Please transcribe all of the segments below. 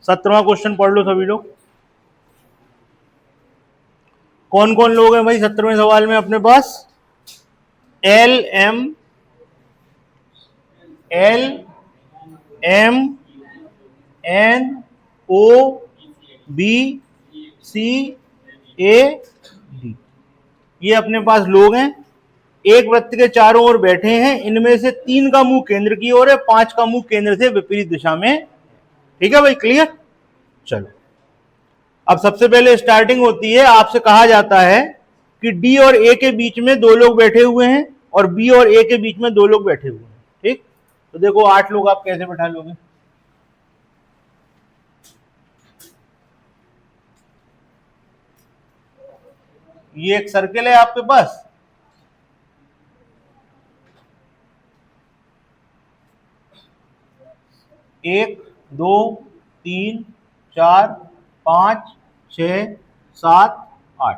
17वां question पढ़ लो सभी लोग। कौन कौन लोग हैं भाई 17वें सवाल में अपने पास? L M N O B C A D, ये अपने पास लोग हैं। एक वृत्त के चारों ओर बैठे हैं, इनमें से 3 का मुंह केंद्र की ओर है, 5 का मुंह केंद्र से विपरीत दिशा में। ठीक है भाई, क्लियर? चलो, अब सबसे पहले स्टार्टिंग होती है, आपसे कहा जाता है कि डी और ए के बीच में 2 लोग बैठे हुए हैं और बी और ए के बीच में 2 लोग बैठे हुए हैं। ठीक, तो देखो 8 लोग आप कैसे बैठा लोगे? ये एक सर्किल है आपके पास, एक, दो, तीन, चार, 5, 6, 7, 8।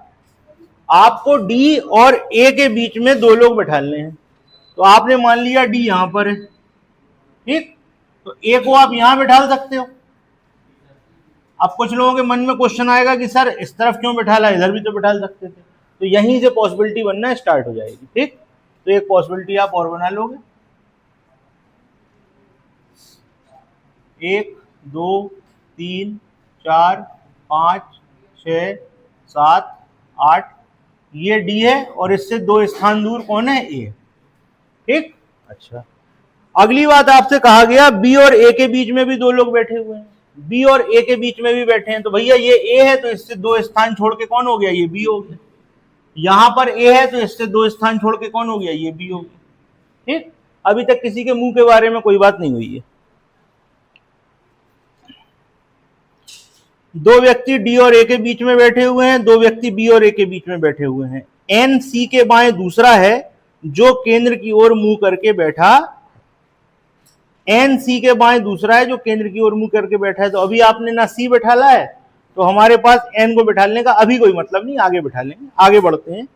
आपको डी और ए के बीच में 2 लोग बैठाने हैं। तो आपने मान लिया डी यहां पर है, ठीक, तो ए को आप यहां बैठा सकते हो। अब कुछ लोगों के मन में क्वेश्चन आएगा कि सर इस तरफ क्यों बैठाला, इधर भी तो बैठा सकते थे। तो यहीं से पॉसिबिलिटी बनना स्टार्ट हो जाएगी। ठीक, तो एक पॉसिबिलिटी आप और बना लोगे, 1, 2, 3, 4, 5, 6, 7, 8, ये डी है और इससे 2 स्थान दूर कौन है? ए। ठीक, अच्छा, अगली बात आपसे कहा गया बी और ए के बीच में भी 2 लोग बैठे हुए हैं, बी और ए के बीच में भी बैठे हैं। तो भैया ये ए है, तो इससे 2 स्थान छोड़ के कौन हो गया? ये बी हो गया। यहां पर ए है, तो इससे 2 स्थान छोड़ के कौन हो गया? ये बी हो गया। ठीक, अभी तक किसी के मुंह के बारे में कोई बात नहीं हुई है। 2 व्यक्ति डी और ए के बीच में बैठे हुए हैं, 2 व्यक्ति बी और ए के बीच में बैठे हुए हैं। एन सी के बाएं दूसरा है जो केंद्र की ओर मुंह करके बैठा, एन सी के बाएं दूसरा है जो केंद्र की ओर मुंह करके बैठा है। तो अभी आपने ना सी बैठाला है, तो हमारे पास एन को बैठाने का अभी कोई मतलब नहीं, आगे बैठा लेंगे। आगे बढ़ते हैं।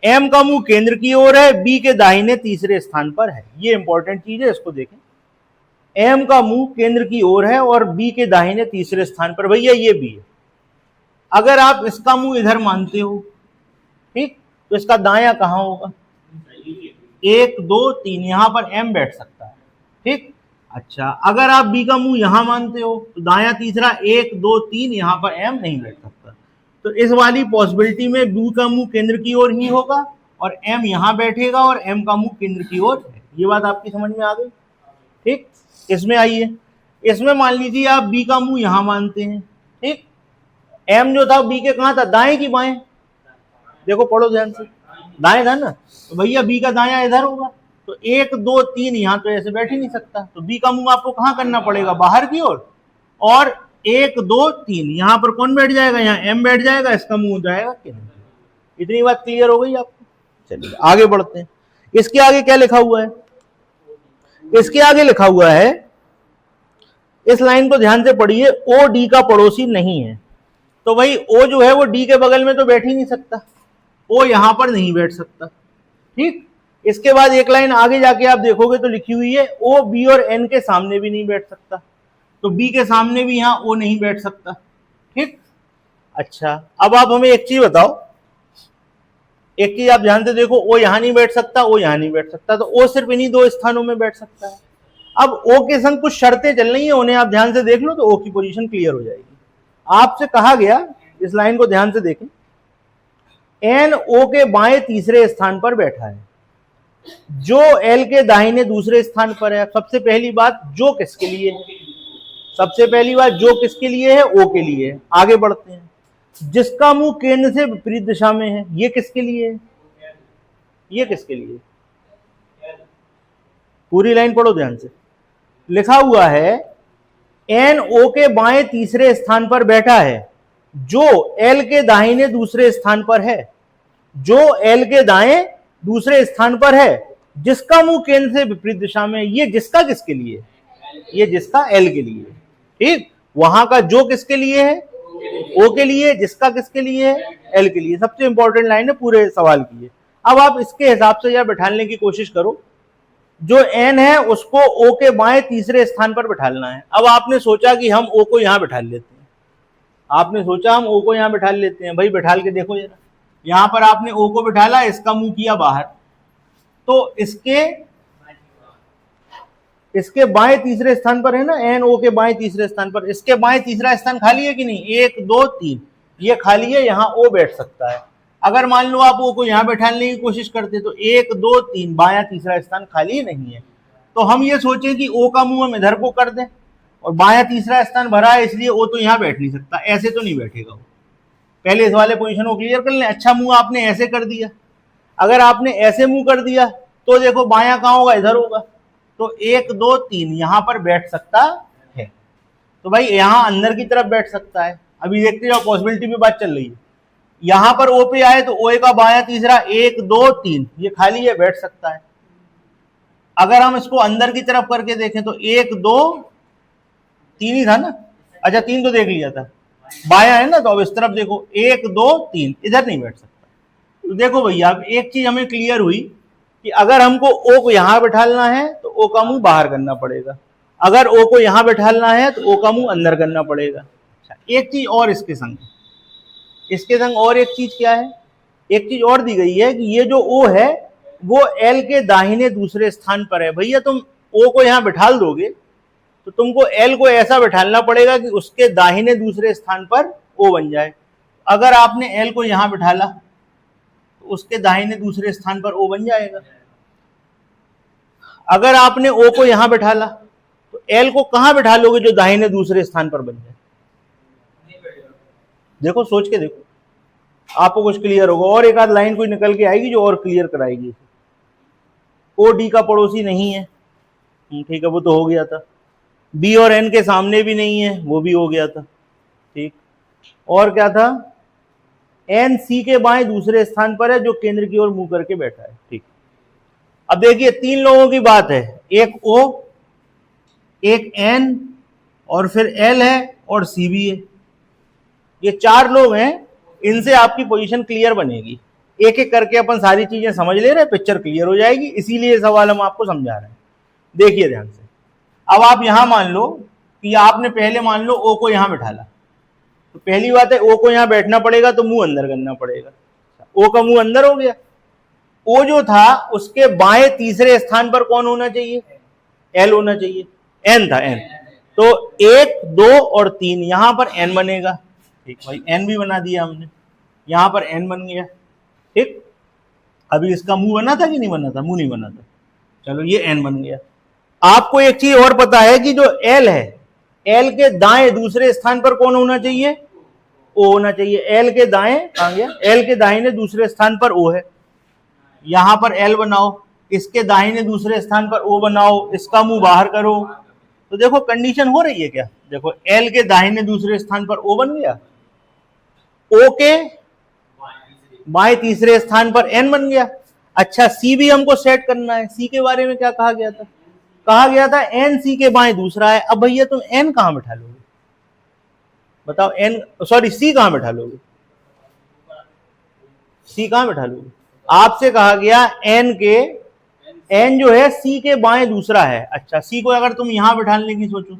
एम का मुंह केंद्र की ओर है, बी के दाहिने तीसरे स्थान पर है। ये इंपॉर्टेंट चीज है, इसको देखें। एम का मुंह केंद्र की ओर है और बी के दाहिने तीसरे स्थान पर। भैया ये बी है, अगर आप इसका मुंह इधर मानते हो, ठीक, तो इसका दाया कहां होगा? 1, 2, 3, यहां पर एम बैठ सकता है। ठीक, अच्छा, अगर आप बी का मुंह यहां मानते हो तो दाया तीसरा 1, 2, 3, यहां पर एम नहीं बैठ सकता। तो इस वाली पॉसिबिलिटी में बी का मुंह केंद्र की ओर ही होगा और एम यहां बैठेगा और एम का मुंह केंद्र की ओर है। ये बात आपकी समझ में आ गई? ठीक, इसमें आइए, इसमें मान लीजिए आप बी का मुंह यहां मानते हैं। ठीक, एम जो था बी के कहां था? दाएं की बाएं? देखो पढ़ो ध्यान से, दाएं था ना, तो भैया बी का दाया इधर होगा। तो 1, 2, 3 यहां तो ऐसे बैठ ही नहीं सकता। तो बी का मुंह आपको कहां करना पड़ेगा? बाहर की ओर। और 1, 2, 3 यहां पर कौन बैठ जाएगा? यहाँ एम बैठ जाएगा, इसका मुंह हो जाएगा केंद्र। इतनी बात क्लियर हो गई आपको? चलिए आगे बढ़ते हैं। इसके आगे क्या लिखा हुआ है? इसके आगे लिखा हुआ है, इस लाइन को ध्यान से पढ़िए, ओ डी का पड़ोसी नहीं है। तो भाई ओ जो है वो डी के बगल में तो बैठ ही नहीं सकता, ओ यहां पर नहीं बैठ सकता। ठीक, इसके बाद एक लाइन आगे जाके आप देखोगे तो लिखी हुई है ओ बी और एन के सामने भी नहीं बैठ सकता। तो बी के सामने भी यहां ओ नहीं बैठ सकता। ठीक, अच्छा, अब आप हमें एक चीज बताओ, एक चीज आप ध्यान से देखो, ओ यहां नहीं बैठ सकता, ओ यहां नहीं बैठ सकता, तो ओ सिर्फ इन्हीं 2 स्थानों में बैठ सकता है। अब ओ के संग कुछ शर्तें चल रही है, उन्हें आप ध्यान से देख लो तो ओ की पोजीशन क्लियर हो जाएगी। आपसे कहा गया, इस लाइन को ध्यान से देखें, एन ओ के बाएं तीसरे स्थान पर बैठा है, जो एल के दाहिने दूसरे स्थान पर है। सबसे पहली बात, जो किसके लिए है? सबसे पहली बात, जो किसके लिए है? ओ के लिए है। आगे बढ़ते हैं। जिसका मुंह केंद्र से विपरीत दिशा में है, ये किसके लिए है? ये किसके लिए? पूरी लाइन पढ़ो ध्यान से। लिखा हुआ है एन ओ के बाएं तीसरे स्थान पर बैठा है, जो एल के दाहिने दूसरे स्थान पर है, जो एल के दाएं दूसरे स्थान पर है, जिसका मुंह केंद्र से विपरीत दिशा में। ये जिसका किसके लिए? ये जिसका एल के लिए। ठीक, वहां का जो किसके लिए है? ओ के लिए। जिसका किसके लिए है? एल के लिए। सबसे इंपॉर्टेंट लाइन है पूरे सवाल की है। अब आप इसके हिसाब से यार बैठाने की कोशिश करो। जो n है उसको o के बाएं तीसरे स्थान पर बिठालना है। अब आपने सोचा कि हम o को यहां बिठा लेते हैं, आपने सोचा हम o को यहां बिठा लेते हैं, भाई बिठाल के देखो जरा। यहां पर आपने o को बिठाला, इसका मुंह किया बाहर, तो इसके बाएं तीसरे स्थान पर है ना n, o के बाएं तीसरे स्थान पर, इसके बाएं तीसरा स्थान खाली है कि नहीं, 1 2 3 ये खाली है, यहां o बैठ सकता है। अगर मान लो आप o को यहां बैठाने की कोशिश करते तो 1 2 3 बायां तीसरा स्थान खाली नहीं है, तो हम ये सोचे कि o का मुंह हम इधर को कर दें और बायां तीसरा स्थान भरा है इसलिए o तो यहां बैठ नहीं सकता, ऐसे तो नहीं बैठेगा वो। पहले इस वाले पोजीशन को क्लियर कर लें। अच्छा, मुंह आपने ऐसे कर दिया, अगर आपने ऐसे मुंह कर दिया तो देखो बायां कहां होगा, इधर होगा, तो 1 2 3 यहां पर बैठ सकता है, तो भाई यहां अंदर की तरफ बैठ सकता है। अभी देखते जाओ, पॉसिबिलिटी पे बात चल रही है। यहां पर ओ पे आए तो ओ का बायां तीसरा 1 2 3 ये खाली है, बैठ सकता है। अगर हम इसको अंदर की तरफ करके देखें तो 1 2 3 ही था ना, अच्छा 3 तो देख लिया था, बायां है ना, तो अब इस तरफ देखो 1 2 3 इधर नहीं बैठ सकता। तो देखो भैया, अब एक चीज हमें क्लियर हुई कि अगर हमको ओ को यहां बैठालना है तो ओ का मुंह बाहर करना पड़ेगा, अगर ओ को यहां बैठालना है तो ओ का मुंह अंदर करना पड़ेगा। अच्छा, एक चीज और इसके संग और एक चीज क्या है, एक चीज और दी गई है कि ये जो ओ है वो एल के दाहिने दूसरे स्थान पर है। भैया तुम ओ को यहां बैठाल दोगे तो तुमको एल को ऐसा बैठालना पड़ेगा कि उसके दाहिने दूसरे स्थान पर ओ बन जाए। अगर आपने एल को यहां बैठाला तो उसके दाहिने दूसरे स्थान पर ओ बन जाएगा। अगर आपने ओ को यहां बैठाला तो एल को कहां बैठा लोगे जो दाहिने दूसरे स्थान पर बन जाए? देखो, सोच के देखो, आपको कुछ क्लियर होगा। और एक आध लाइन कोई निकल के आएगी जो और क्लियर कराएगी। ओ डी का पड़ोसी नहीं है, ठीक है, वो तो हो गया था। बी और एन के सामने भी नहीं है, वो भी हो गया था, ठीक। और क्या था, एन सी के बाएं दूसरे स्थान पर है जो केंद्र की ओर मुंह करके बैठा है, ठीक। अब देखिए, 3 लोगों की बात है, एक ओ, एक एन और फिर एल है और सी भी है। ये 4 लोग हैं, इनसे आपकी पोजीशन क्लियर बनेगी। एक एक करके अपन सारी चीजें समझ ले रहे हैं, पिक्चर क्लियर हो जाएगी, इसीलिए सवाल हम आपको समझा रहे हैं। देखिए ध्यान से, अब आप यहां मान लो कि आपने पहले मान लो ओ को यहां बैठाला, तो पहली बात है ओ को यहां बैठना पड़ेगा तो मुंह अंदर करना पड़ेगा। ओ का मुंह अंदर हो गया। ओ जो था उसके बाएं तीसरे स्थान पर कौन होना चाहिए? एल होना चाहिए, एन था, एन। तो 1 2 और 3 यहां पर एन बनेगा, ठीक भाई, एन भी बना दिया हमने, यहां पर एन बन गया, ठीक। अभी इसका मुंह बना था कि नहीं बना था? मुंह नहीं बना था, चलो ये एन बन गया। आपको एक चीज और पता है कि जो एल है, एल के दाएं दूसरे स्थान पर कौन होना चाहिए? ओ होना चाहिए। एल के दाएं कहां गया? एल के दाहिने दूसरे स्थान पर ओ है, यहां पर एल बनाओ, इसके दाहिने दूसरे स्थान पर ओ बनाओ, इसका मुंह बाहर करो, तो देखो कंडीशन हो रही है क्या? देखो, एल के दाहिने दूसरे स्थान पर ओ बन गया, ओ के बाएं तीसरे स्थान पर एन बन गया। अच्छा, सी भी हमको सेट करना है। सी के बारे में क्या कहा गया था? कहा गया था एन सी के बाएं दूसरा है। अब भैया तुम एन कहां बैठा लोगे? बताओ, एन सॉरी सी कहां बैठा लोगे? सी कहां बैठा लोगे? आपसे कहा गया एन जो है सी के बाएं दूसरा है। अच्छा, सी को अगर तुम यहां बैठाने की सोचो,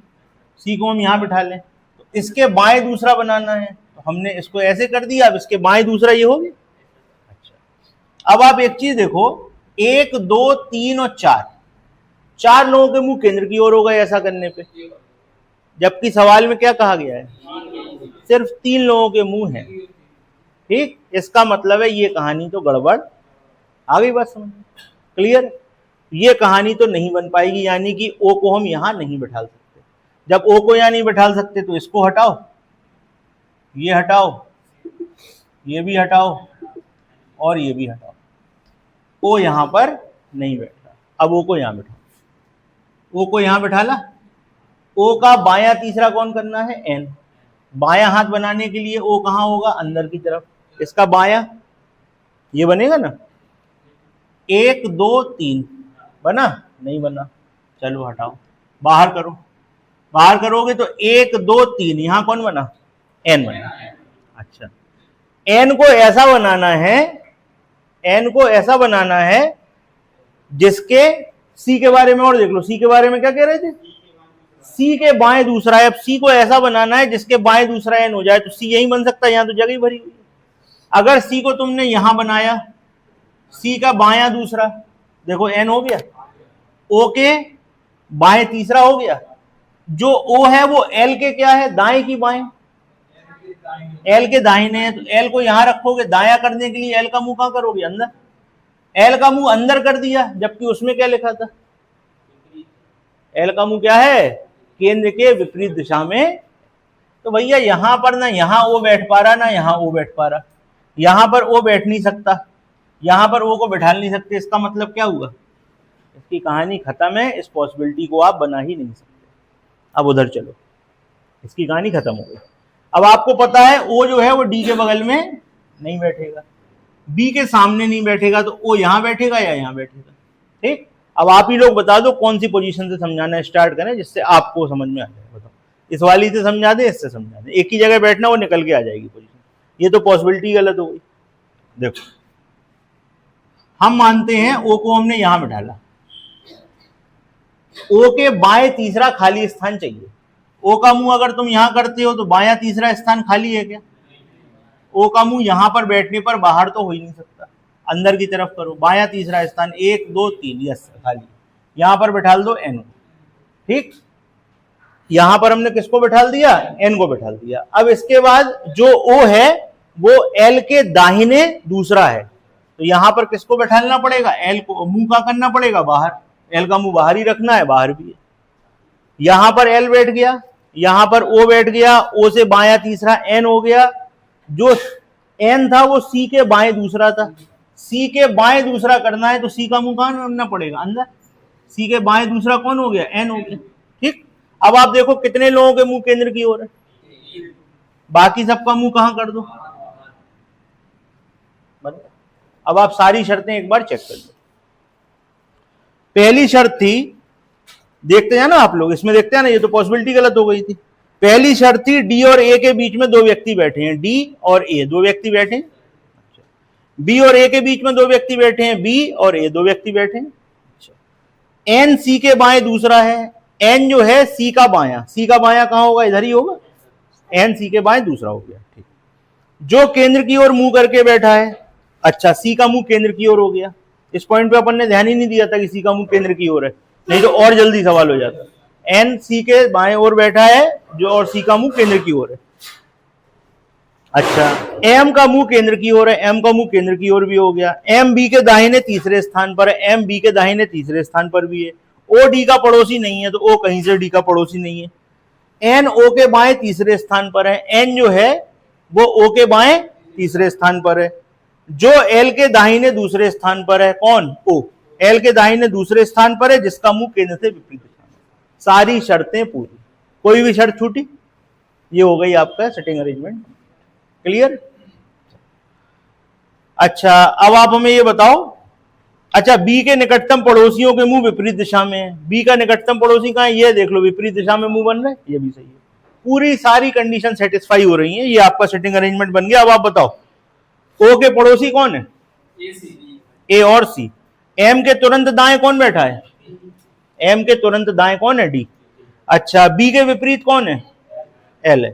सी को हम यहां बैठा लें तो इसके बाएं दूसरा बनाना है, तो हमने इसको ऐसे कर दिया, अब इसके बाएं दूसरा ये हो गया। अच्छा, अब आप एक चीज देखो, 1 2 3 और 4 लोगों के मुंह केंद्र की ओर हो गए ऐसा करने पे, जबकि सवाल में क्या कहा गया है? सिर्फ 3 लोगों के मुंह हैं, ठीक। इसका मतलब है ये कहानी तो गड़बड़। आ गई बात समझ? क्लियर? ये कहानी तो नहीं बन पाएगी, यानी कि ओ को हम यहां नहीं बैठाल सकते। जब ओ को यहां नहीं बैठाल सकते तो इसको हटाओ, ये हटाओ, ये भी हटाओ और ये भी हटाओ, ओ यहां पर नहीं बैठ रहा। अब ओ को यहां बैठाओ, ओ को यहां बैठाला, ओ का बायां तीसरा कौन करना है? एन। बायां हाथ बनाने के लिए ओ कहां होगा? अंदर की तरफ। इसका बायां ये बनेगा ना, 1 2 3 बना? नहीं बना, चलो हटाओ, बाहर करो। बाहर करोगे तो 1 2 3 यहां कौन बना? एन बना। अच्छा, एन को ऐसा बनाना है, एन को ऐसा बनाना है जिसके सी के बारे में और देख लो, सी के बारे में क्या कह रहे थे, सी के बाएं दूसरा है। अब सी को ऐसा बनाना है जिसके बाएं दूसरा एन हो जाए, तो सी यही बन सकता है, यहां तो जगह ही भरी हुई है। अगर सी को तुमने यहां बनाया, सी का बायां दूसरा, देखो एन हो गया, ओ के बाएं तीसरा हो गया, जो ओ है वो एल के क्या है, दाएं की बाएं, एल के दाहिने है, तो एल को यहां रखोगे, दाया करने के लिए एल का मुंह कहां करोगे, अंदर, एल का मुंह अंदर कर दिया, जबकि उसमें क्या लिखा था, एल का मुंह क्या है, केंद्र के विपरीत दिशा में। तो भैया यहां पर ना यहां ओ बैठ पा रहा, ना यहां ओ बैठ पा रहा, यहां पर ओ बैठ नहीं सकता, यहां पर ओ को बैठा नहीं सकते, इसका मतलब क्या हुआ, इसकी कहानी खत्म है, इस पॉसिबिलिटी को आप बना ही नहीं सकते। अब उधर चलो, इसकी कहानी खत्म हो गई। अब आपको पता है ओ जो है वो डी के बगल में नहीं बैठेगा, बी के सामने नहीं बैठेगा, तो ओ यहां बैठेगा या यहां बैठेगा। ठीक, अब आप ही लोग बता दो कौन सी पोजीशन से समझाना स्टार्ट करें जिससे आपको समझ में आ जाए। बताओ, इस वाली से समझा दे, इससे समझा दे, एक ही जगह बैठना, वो निकल के आ जाएगी पोजीशन। ये तो पॉसिबिलिटी गलत हो गई। देखो, हम मानते हैं ओ को हमने यहां बैठाला, ओ के बाएं तीसरा खाली स्थान चाहिए। ओ का मुंह अगर तुम यहां करते हो तो बायां तीसरा स्थान खाली है क्या, ओ का मुंह यहां पर बैठने पर बाहर तो हो ही नहीं सकता, अंदर की तरफ करो, बायां तीसरा स्थान 1 2 3, यस खाली, यहां पर बैठा दो एन। ठीक, यहां पर हमने किसको बैठा दिया, एन को बैठा दिया। अब इसके बाद जो ओ है वो एल के दाहिने दूसरा है, तो यहां पर किसको बैठाना पड़ेगा, एल को, मुंह का करना पड़ेगा बाहर, एल का मुंह बाहर ही रखना है, बाहर भी है। यहां पर एल बैठ गया, यहां पर ओ बैठ गया, ओ से बायां तीसरा एन हो गया, जो एन था वो सी के बाएं दूसरा था, सी के बाएं दूसरा करना है तो सी का मुंह कहां रखना पड़ेगा, अंदर, सी के बाएं दूसरा कौन हो गया, एन हो गया। ठीक, अब आप देखो कितने लोगों के मुंह केंद्र की ओर है, बाकी सबका मुंह कहां कर दो। अब आप सारी शर्तें एक बार चेक कर लो। पहली शर्त थी, देखते हैं ना आप लोग, इसमें देखते हैं ना, ये तो पॉसिबिलिटी गलत हो गई थी। पहली शर्त थी डी और ए के बीच में दो व्यक्ति बैठे हैं, डी और ए दो व्यक्ति बैठे हैं, बी और ए के बीच में दो व्यक्ति बैठे हैं, बी और ए दो व्यक्ति बैठे हैं। एन सी के बाएं दूसरा है, एन जो है सी का बायां, सी का बायां कहां होगा, इधर ही होगा, एन सी के बाएं दूसरा हो गया। ठीक, जो केंद्र की ओर मुंह करके बैठा है, अच्छा सी का मुंह केंद्र की ओर हो गया, इस पॉइंट पे अपन ने ध्यान ही नहीं दिया था कि सी का मुंह केंद्र की ओर है, नहीं तो और जल्दी सवाल हो जाता। एन सी के बाएं ओर बैठा है जो, और सी का मुंह केंद्र की ओर है। अच्छा, एम का मुंह केंद्र की ओर है, एम का मुंह केंद्र की ओर भी हो गया, एम बी के दाहिने तीसरे स्थान पर है, एम बी के दाहिने तीसरे स्थान पर भी है, ओ डी का पड़ोसी नहीं है तो ओ कहीं से डी का पड़ोसी नहीं है, एन ओ के बाएं तीसरे स्थान पर है, एन जो है वो ओ के बाएं तीसरे स्थान पर है, जो एल के दाहिने दूसरे स्थान पर है, कौन, ओ, एल के दाहिने दूसरे स्थान पर है, जिसका मुंह केंद्र से विपरीत दिशा में। सारी शर्तें पूरी, कोई भी शर्त छूटी, ये हो गई आपका सेटिंग अरेंजमेंट। क्लियर। अच्छा, अब आप हमें ये बताओ, अच्छा बी के निकटतम पड़ोसियों के मुंह विपरीत दिशा में है, बी का निकटतम पड़ोसी कहां है, ये देख लो, विपरीत दिशा में मुंह बन रहा है, ये भी सही है, पूरी सारी कंडीशन सेटिस्फाई हो रही है, ये आपका सेटिंग अरेंजमेंट बन गया। अब आप बताओ ओ के पड़ोसी कौन है, ए और सी, एम के तुरंत दाएं कौन बैठा है, एम के तुरंत दाएं कौन है, डी। अच्छा, बी के विपरीत कौन है, एल है,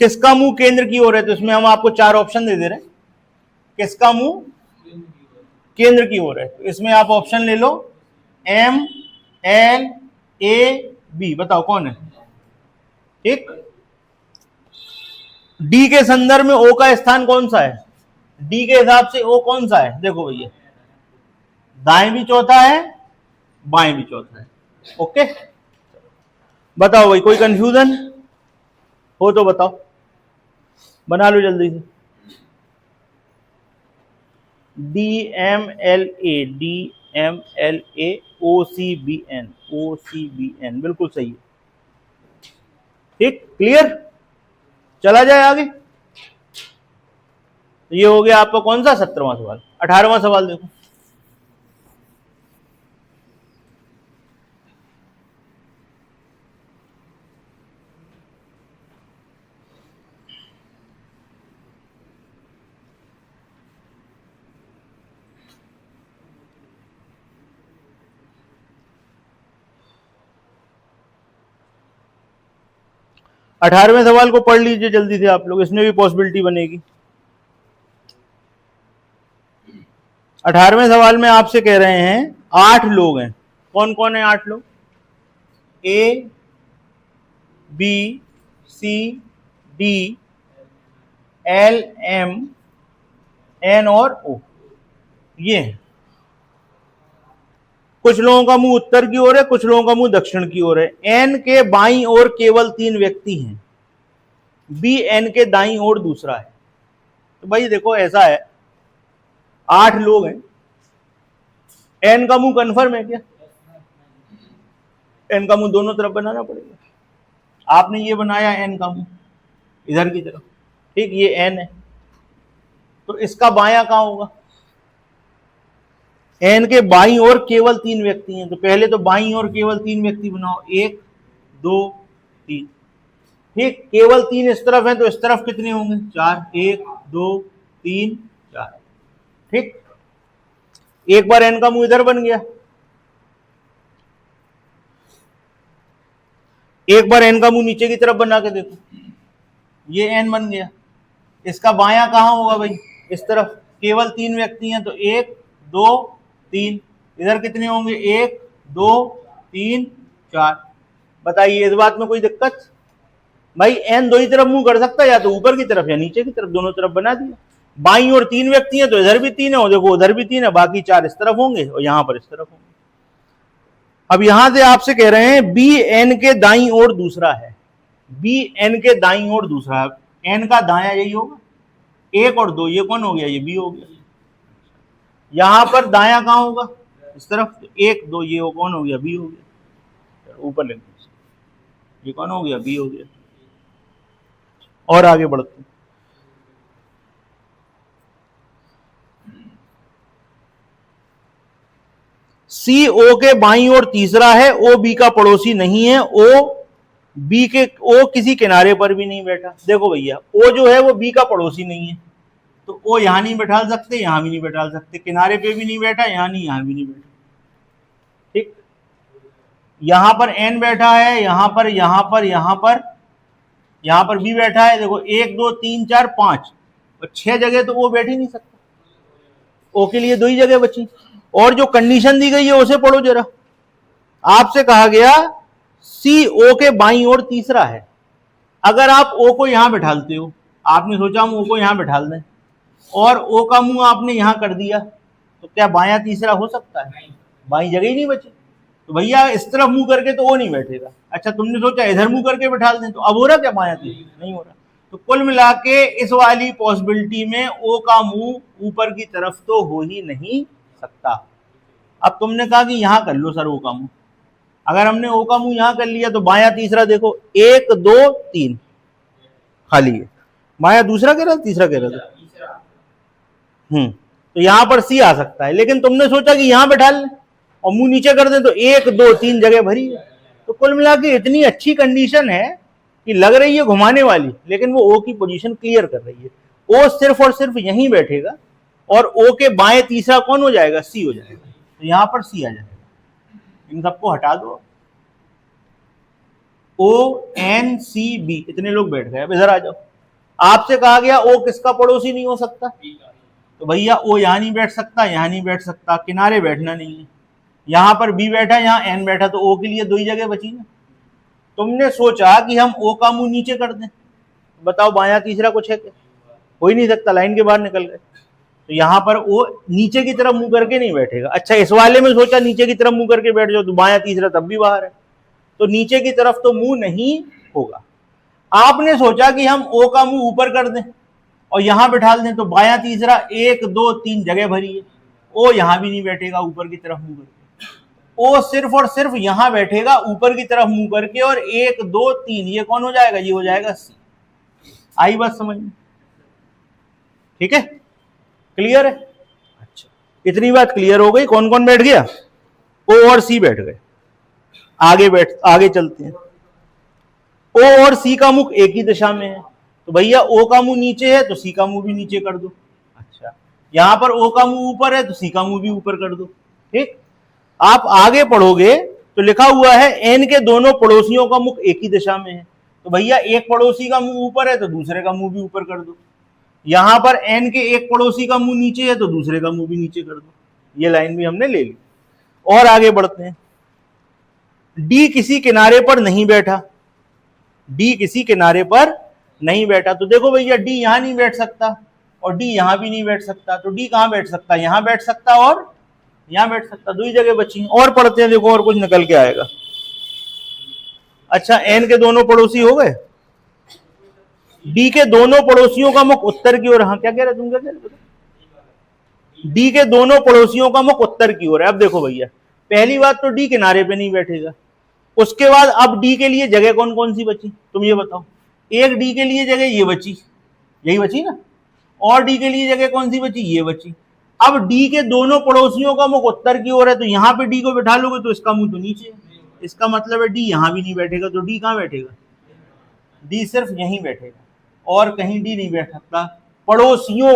किसका मुंह केंद्र की ओर है, तो इसमें हम आपको चार ऑप्शन दे दे रहे हैं, किसका मुंह केंद्र की ओर है, तो इसमें आप ऑप्शन ले लो, एम एल ए बी, बताओ कौन है। ठीक, डी के संदर्भ में ओ का स्थान कौन सा है, डी के हिसाब से ओ कौन सा है, देखो भैया, दाएं भी चौथा है, बाएं भी चौथा है। ओके, बताओ भाई, कोई कंफ्यूजन हो तो बताओ, बना लो जल्दी से। D M L A, D M L A, O C B N, O C B N, बिल्कुल सही है। ठीक, क्लियर, चला जाए आगे। ये हो गया आपका कौन सा 17वां सवाल। 18वां सवाल देखो, 18वें सवाल को पढ़ लीजिए जल्दी से आप लोग, इसमें भी पॉसिबिलिटी बनेगी। 18वें सवाल में आपसे कह रहे हैं 8 लोग हैं। कौन कौन है 8 लोग? ए, बी, सी, डी, एल, एम, एन और ओ, ये है। कुछ लोगों का मुंह उत्तर की ओर है, कुछ लोगों का मुंह दक्षिण की ओर है। एन के बाईं ओर केवल 3 व्यक्ति हैं, बी एन के दाईं ओर दूसरा है। तो भाई देखो ऐसा है, 8 लोग हैं, एन का मुंह कन्फर्म है क्या? एन का मुंह दोनों तरफ बनाना पड़ेगा। आपने ये बनाया एन का मुंह इधर की तरफ, ठीक, ये एन है, तो इसका बायां कहां होगा? एन के बाईं ओर केवल 3 व्यक्ति हैं, तो पहले तो बाईं ओर केवल 3 व्यक्ति बनाओ, 1 2 3, ठीक। केवल 3 इस तरफ है, तो इस तरफ कितने होंगे? 4, 1 2 3 4, ठीक। एक बार एन का मुंह इधर बन गया, एक बार एन का मुंह नीचे की तरफ बना के देखो, ये एन बन गया। इसका बायां कहां होगा भाई? इस तरफ। केवल 3 व्यक्ति हैं, तो 1 2 3, इधर कितने होंगे? 1 2 3 4। बताइए इस बात में कोई दिक्कत? भाई एन दो ही तरफ मुंह कर सकता है, या तो ऊपर की तरफ या नीचे की तरफ, दोनों तरफ बना दिया। बाईं ओर 3 व्यक्ति हैं, तो इधर भी 3 है और देखो उधर भी 3 है, बाकी 4 इस तरफ होंगे और यहां पर इस तरफ होंगे। अब यहां से आपसे कह रहे हैं बी एन के दाईं ओर दूसरा है, बी एन के दाईं ओर दूसरा है। एन का दायां यही होगा, 1 और 2, ये कौन हो गया? ये बी हो गया। यहां पर दायां कहां होगा? इस तरफ। 1 2, ये कौन हो गया? बी हो गया। ऊपर लिख दो, ये कौन हो गया? बी हो गया। और आगे बढ़ते हैं। सी ओ के बाईं ओर तीसरा है, ओ बी का पड़ोसी नहीं है, ओ किसी किनारे पर भी नहीं बैठा। देखो भैया, ओ जो है वो बी का पड़ोसी नहीं है, तो ओ यहां नहीं बैठा सकते, यहां भी नहीं बैठा सकते, किनारे पे भी नहीं बैठा, यहां नहीं, यहां भी नहीं बैठा, ठीक। यहां पर एन बैठा है, यहां पर बी बैठा है। देखो 1 2 3 4 5 और 6 जगह तो वो बैठ ही नहीं सकता, ओ के लिए 2 ही जगह बची। और जो कंडीशन दी गई है उसे पढ़ो जरा। आपसे कहा गया सी ओ के बाईं ओर तीसरा है। अगर आप ओ को यहां बैठालते हो, आपने सोचा हम ओ को यहां बैठाल दें, और ओ का मुंह आपने यहां कर दिया, तो क्या बायां तीसरा हो सकता है? बाईं जगह ही नहीं बची। तो भैया इस तरफ मुंह करके तो ओ नहीं बैठेगा। अच्छा, तुमने सोचा इधर मुंह करके बैठाल दें, तो अब हो रहा क्या बायां तीसरा? नहीं हो रहा। तो कुल मिला के इस वाली पॉसिबिलिटी में ओ का मुंह ऊपर की तरफ तो हो ही नहीं सकता। अब तुमने कहा कि यहां कर लो सर ओ का मुंह। अगर हमने ओ का मुंह यहां कर लिया तो बायां तीसरा देखो 1 2 3 खाली है, बायां दूसरा कह रहा था, तीसरा कह रहा था, तो यहां पर सी आ सकता है। लेकिन तुमने सोचा कि यहां बैठा लें और मुंह नीचे कर दें, तो 1 2 3 जगह भरी है। तो कुल मिला के इतनी अच्छी कंडीशन है कि लग रही है घुमाने वाली, लेकिन वो ओ की पोजीशन क्लियर कर रही है। ओ सिर्फ और सिर्फ यहीं बैठेगा और ओ के बाएं तीसरा कौन हो जाएगा? सी हो जाएगा। तो यहां पर सी आ जाएगा। इन सबको हटा दो, ओ एन सी बी, इतने लोग बैठ गए। अब इधर आ जाओ। आपसे कहा गया ओ किसका पड़ोसी नहीं हो सकता? तो भैया ओ यहां नहीं बैठ सकता, यहां नहीं बैठ सकता, किनारे बैठना नहीं है। यहां पर बी बैठा, यहां एन बैठा, तो ओ के लिए 2 ही जगह बची ना। तुमने सोचा कि हम ओ का मुंह नीचे कर दें, बताओ बायां तीसरा कुछ है क्या? हो ही नहीं सकता, लाइन के बाहर निकल गए। तो यहां पर वो नीचे की तरफ मुंह करके नहीं बैठेगा। अच्छा, इस वाले में सोचा नीचे की तरफ मुंह करके बैठ जाओ, तो बायां तीसरा तब भी बाहर है, तो नीचे की तरफ तो मुंह नहीं होगा। आपने सोचा कि हम ओ का मुंह ऊपर कर दें और यहां बैठा दें, तो बायां तीसरा 1 2 3 जगह भरी है, ओ यहां भी नहीं बैठेगा ऊपर की तरफ मुंह करके। ओ सिर्फ और सिर्फ यहां बैठेगा ऊपर की तरफ मुंह करके, और 1 2 3 ये कौन हो जाएगा? ये हो जाएगा सी। आई बात समझ में? ठीक है, क्लियर है? अच्छा, इतनी बात क्लियर हो गई। कौन कौन बैठ गया? ओ और सी बैठ गए। आगे चलते हैं। ओ और सी का मुख एक ही दिशा में है, तो भैया ओ का मुंह नीचे है तो सी का मुंह भी नीचे कर दो। अच्छा, यहां पर ओ का मुंह ऊपर है तो सी का मुंह भी ऊपर कर दो। ठीक, आप आगे पढ़ोगे तो लिखा हुआ है एन के दोनों पड़ोसियों का मुख एक ही दिशा में है, तो भैया एक पड़ोसी का मुंह ऊपर है तो दूसरे का मुंह भी ऊपर कर दो। यहां पर एन के एक पड़ोसी का मुंह नीचे है तो दूसरे का मुंह भी नीचे कर दो। ये लाइन भी हमने ले ली। और आगे बढ़ते हैं। डी किसी किनारे पर नहीं बैठा, डी किसी किनारे पर नहीं बैठा, तो देखो भैया डी यहां नहीं बैठ सकता और डी यहां भी नहीं बैठ सकता, तो डी कहां बैठ सकता, यहां बैठ सकता और यहां बैठ सकता, दो ही जगह बची। और पढ़ते हैं, देखो और कुछ निकल के आएगा। अच्छा, एन के दोनों पड़ोसी हो गए, डी के दोनों पड़ोसियों का मुख उत्तर की ओर, हाँ क्या कह रहे तुम, क्या कह रहे, डी के दोनों पड़ोसियों का मुख उत्तर की ओर है। अब देखो भैया, पहली बात तो डी किनारे पे नहीं बैठेगा, उसके बाद अब डी के लिए जगह कौन कौन सी बची, तुम ये बताओ। एक डी के लिए जगह ये बची, यही बची ना, और डी के लिए जगह कौन सी बची, ये बची। अब डी के दोनों पड़ोसियों का मुख उत्तर की ओर है, तो यहां पे डी को बैठा लोगे तो इसका मुंह तो नीचे है, इसका मतलब है डी यहां भी नहीं बैठेगा, तो डी कहां बैठेगा, डी सिर्फ यहीं बैठेगा और कहीं डी नहीं बैठ सकता। पड़ोसियों,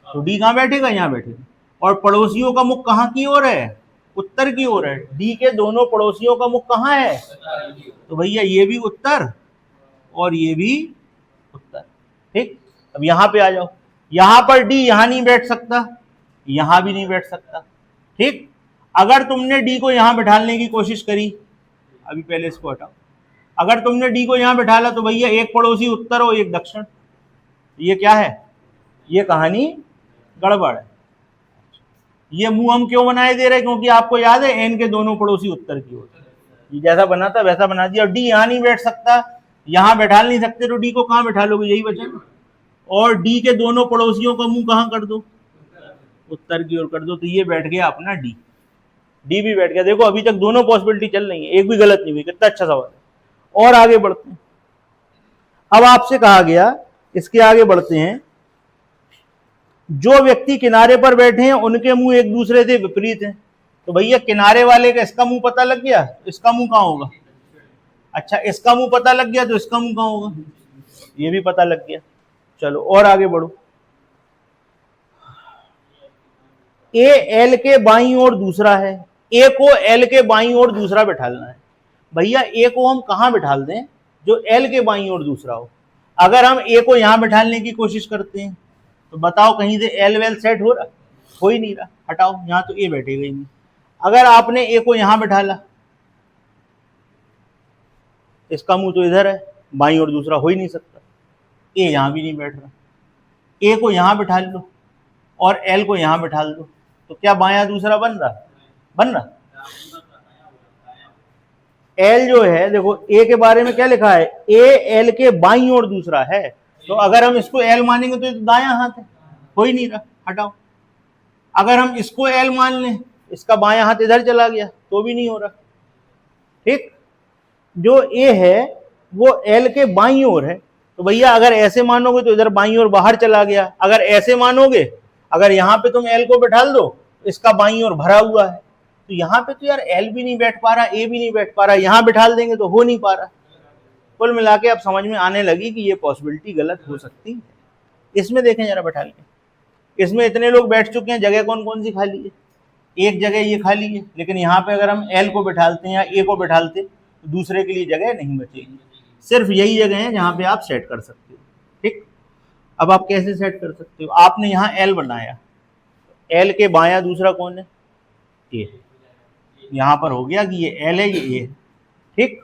तो डी कहां बैठेगा, यहां बैठेगा, और पड़ोसियों का मुख कहां की ओर है, उत्तर की ओर है। डी के दोनों पड़ोसियों का मुख कहां है, तो भैया ये भी उत्तर और ये भी उत्तर, ठीक। अब यहां पे आ जाओ, यहां पर डी यहां नहीं बैठ सकता, यहां भी नहीं बैठ सकता, ठीक। अगर तुमने डी को यहां बैठाने की कोशिश करी, अभी पहले इसको हटाओ, अगर तुमने डी को यहां बैठाला तो भैया एक पड़ोसी उत्तर और एक दक्षिण, ये क्या है, ये कहानी गड़बड़ है। ये मुंह हम क्यों बनाए दे रहे हैं, क्योंकि आपको याद है एन के दोनों पड़ोसी उत्तर की ओर, ये जैसा बना था वैसा बना दिया। और डी यहां नहीं बैठ सकता, यहां बैठा नहीं सकते, तो डी को कहां बैठा लोगे, यही बचा ना। और डी के दोनों पड़ोसियों का मुंह कहां कर दो, उत्तर की ओर कर दो, तो ये बैठ गया अपना डी, डी भी बैठ गया। देखो अभी तक दोनों पॉसिबिलिटी चल रही है, एक भी गलत नहीं हुई, कितना अच्छा सवाल है। और आगे बढ़ते हैं। अब आपसे कहा गया, इसके आगे बढ़ते हैं, जो व्यक्ति किनारे पर बैठे हैं उनके मुंह एक दूसरे से विपरीत हैं। तो भैया किनारे वाले का इसका मुंह पता लग गया, इसका मुंह कहां होगा, अच्छा इसका मुंह पता लग गया तो इसका मुंह कहां होगा, ये भी पता लग गया। चलो और आगे बढ़ो। ए एल के बाईं ओर दूसरा है, ए को एल के बाईं ओर दूसरा बैठालना है। भैया ए को हम कहां बैठाल दें, जो एल के बाईं ओर दूसरा हो। अगर हम ए को यहां बैठाने की कोशिश करते हैं तो बताओ कहीं से एल वेल सेट हो रहा, हो ही नहीं रहा, हटाओ, यहां तो ए बैठेगा ही नहीं। अगर आपने ए को यहां बैठाला, इसका मुंह तो इधर है, बाईं ओर दूसरा हो ही नहीं सकता, ए यहां भी नहीं बैठ रहा। ए को यहां बैठा लो और एल को यहां बैठा लो, तो क्या बायां दूसरा बन रहा, बन रहा। एल जो है, देखो ए के बारे में क्या लिखा है, ए एल के बाईं ओर दूसरा है, तो अगर हम इसको एल मानेंगे तो ये तो दायां हाथ है, हो ही नहीं रहा, हटाओ। अगर हम इसको एल मान लें, इसका बायां हाथ इधर चला गया तो भी नहीं हो रहा, ठीक। जो ए है वो एल के बाईं ओर है, तो भैया अगर ऐसे मानोगे तो इधर बाईं ओर बाहर चला गया, अगर ऐसे मानोगे, अगर यहां पे तुम एल को बैठाल दो, इसका बाईं ओर भरा हुआ है, तो यहां पे तो यार एल भी नहीं बैठ पा रहा, ए भी नहीं बैठ पा रहा, यहां बैठाल देंगे तो हो नहीं पा रहा। कुल मिला के अब समझ में आने लगी कि ये पॉसिबिलिटी गलत हो सकती है। इसमें देखें जरा बैठा के, इसमें इतने लोग बैठ चुके हैं, जगह कौन कौन सी खाली है, एक जगह ये खाली है, लेकिन यहाँ पे अगर हम एल को बैठालते हैं या ए को बैठालते तो दूसरे के लिए जगह नहीं बचेगी। सिर्फ यही जगह है जहाँ पे आप सेट कर सकते हो, ठीक। अब आप कैसे सेट कर सकते हो, आपने यहाँ एल बनाया, एल के बायां दूसरा कौन है, ए, यहाँ पर हो गया कि ये एल है, ये ए, ठीक।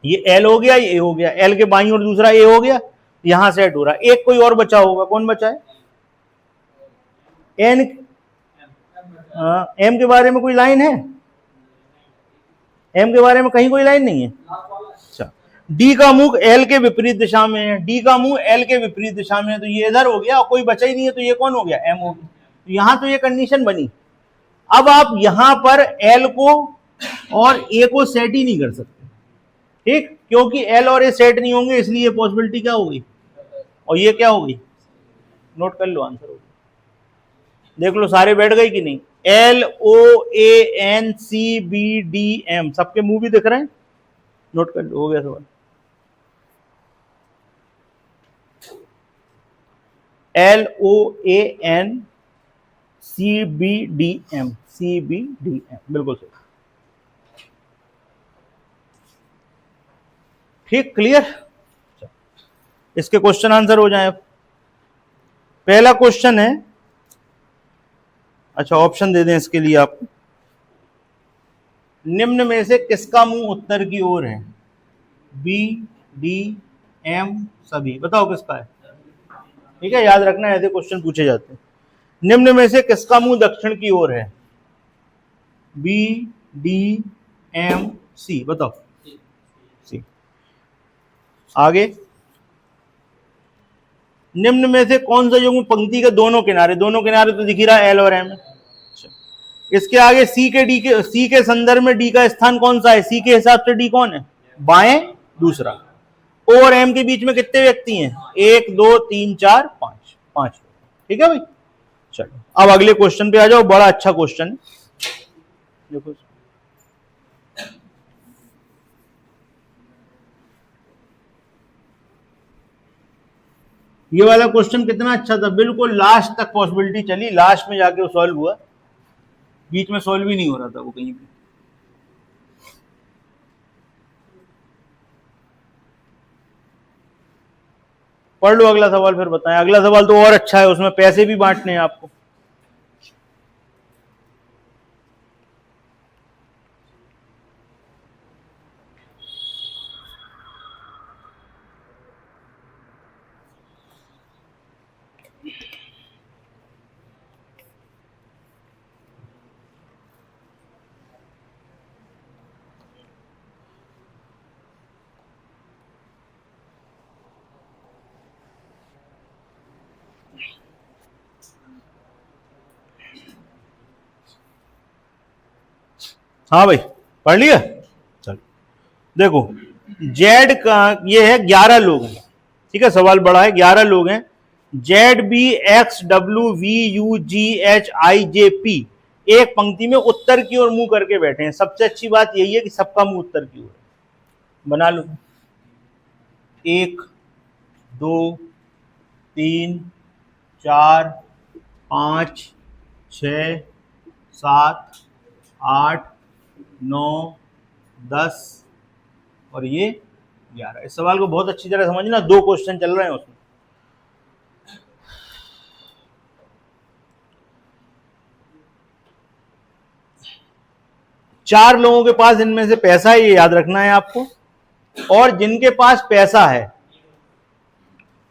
ये एल हो गया, ये ए हो गया, एल के बाईं ओर दूसरा ए हो गया, यहां सेट हो रहा। एक कोई और बचा होगा, कौन बचा है, एन, एम के बारे में कोई लाइन है, एम के बारे में कहीं कोई लाइन नहीं है। अच्छा, डी का मुख एल के विपरीत दिशा में है, डी का मुंह एल के विपरीत दिशा में है, तो ये इधर हो गया और कोई बचा ही नहीं है, तो ये कौन हो गया, एम हो गया। तो यहां तो ये कंडीशन बनी। अब आप यहां पर एल को और ए को सेट ही नहीं कर सकते, ठीक, क्योंकि एल और ए सेट नहीं होंगे, इसलिए पॉसिबिलिटी क्या होगी, और ये क्या होगी, नोट कर लो, आंसर होगा। देख लो सारे बैठ गए कि नहीं, L O A N C B D M, सबके मुंह भी दिख रहे हैं, नोट कर लो, हो गया सवाल। L O A N C B D M, C B D M, बिल्कुल सही। ठीक, क्लियर। इसके क्वेश्चन आंसर हो जाए। अब पहला क्वेश्चन है, अच्छा ऑप्शन दे दें इसके लिए आपको, निम्न में से किसका मुंह उत्तर की ओर है? बी, डी, एम, सभी। बताओ किसका है? ठीक है, याद रखना ऐसे क्वेश्चन पूछे जाते हैं। निम्न में से किसका मुंह दक्षिण की ओर है? बी, डी, एम, सी। बताओ। सी। आगे, निम्न में से कौन सा युग्म पंक्ति के दोनों किनारे तो दिख ही रहा है, एल और एम। इसके आगे सी के संदर्भ में डी का स्थान कौन सा है? सी के हिसाब से डी कौन है? बाएं, दूसरा। ओ और एम के बीच में कितने व्यक्ति हैं? 1 2 3 4 5। ठीक है भाई, चलो अब अगले क्वेश्चन पे आ जाओ। बड़ा अच्छा क्वेश्चन है, देखो। ये वाला क्वेश्चन कितना अच्छा था, बिल्कुल लास्ट तक पॉसिबिलिटी चली, लास्ट में जाके वो सॉल्व हुआ, बीच में सॉल्व ही नहीं हो रहा था वो कहीं भी। पढ़ लो अगला सवाल फिर बताएं। अगला सवाल तो और अच्छा है, उसमें पैसे भी बांटने हैं आपको। हाँ भाई, पढ़ लिया। चलो देखो, जेड का ये है 11 लोग हैं, ठीक है, सवाल बड़ा है। 11 लोग हैं, Z B X W V U G H I J P एक पंक्ति में उत्तर की ओर मुंह करके बैठे हैं। सबसे अच्छी बात यही है कि सबका मुंह उत्तर की ओर है। बना लो, 1 2 3 4 5 6 7 8 9 10 और ये 11। इस सवाल को बहुत अच्छी तरह समझना, 2 क्वेश्चन चल रहे हैं उसमें। चार लोगों के पास इनमें से पैसा है, ये याद रखना है आपको। और जिनके पास पैसा है,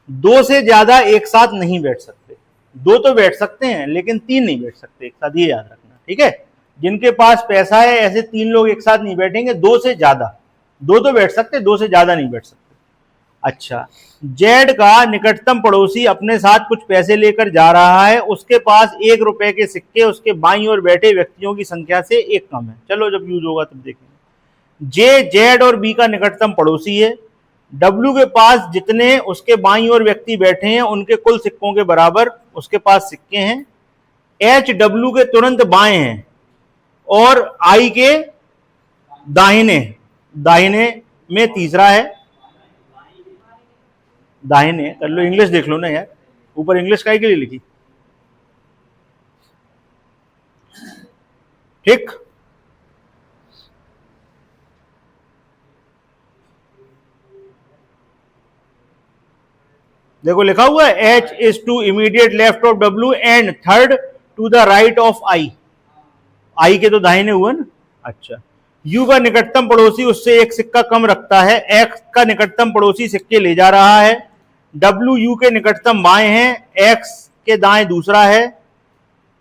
2 से ज्यादा एक साथ नहीं बैठ सकते। 2 तो बैठ सकते हैं लेकिन 3 नहीं बैठ सकते एक साथ, ये याद रखना, ठीक है। जिनके पास पैसा है ऐसे 3 लोग एक साथ नहीं बैठेंगे, 2 से ज्यादा। 2 तो बैठ सकते, 2 से ज्यादा नहीं बैठ सकते। अच्छा, जेड का निकटतम पड़ोसी अपने साथ कुछ पैसे लेकर जा रहा है, उसके पास 1 रुपए के सिक्के उसके बाईं ओर बैठे व्यक्तियों की संख्या से 1 कम है। चलो जब यूज होगा तब देखेंगे। जे जेड और बी का निकटतम पड़ोसी है। डब्ल्यू के पास जितने उसके बाईं ओर व्यक्ति बैठे हैं उनके कुल सिक्कों के बराबर उसके पास सिक्के हैं। एच डब्ल्यू के तुरंत बाएं हैं और आई के दाहिने दाहिने में तीसरा है। दाहिने कर लो, इंग्लिश देख लो ना यार, ऊपर इंग्लिश काहे के लिए लिखी? ठीक, देखो लिखा हुआ है H is to immediate left of W and third to the right of I। I के तो दाहिने हुए ना। अच्छा, U का निकटतम पड़ोसी उससे 1 सिक्का कम रखता है। X का निकटतम पड़ोसी सिक्के ले जा रहा है। W U के निकटतम बाएं हैं, X के दाएं दूसरा है।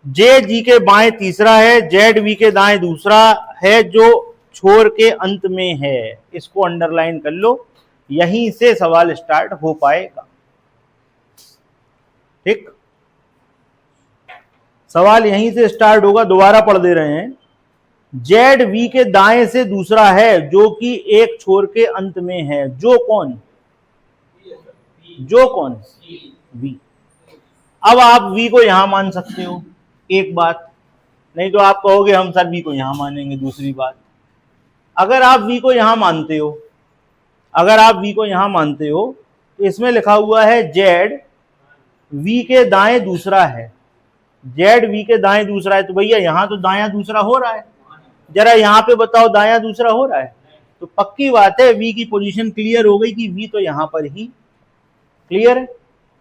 J G के बाएं तीसरा है, Z V के दाएं दूसरा है जो छोर के अंत में है। इसको अंडरलाइन कर लो, यहीं से सवाल स्टार्ट हो पाएगा। ठीक, सवाल यहीं से स्टार्ट होगा। दोबारा पढ़ दे रहे हैं। जेड वी के दाएं से दूसरा है जो कि एक छोर के अंत में है। जो कौन? वी। अब आप वी को यहां मान सकते हो, एक बात। नहीं तो आप कहोगे हम सर वी को यहां मानेंगे, दूसरी बात। अगर आप वी को यहां मानते हो, तो इसमें लिखा हुआ है जेड वी के दाएं दूसरा है। जेड वी के दाएं दूसरा है, तो भैया यहां तो दायां दूसरा हो रहा है। जरा यहां पे बताओ दायां दूसरा हो रहा है? तो पक्की बात है वी की पोजीशन क्लियर हो गई कि वी तो यहां पर ही क्लियर है।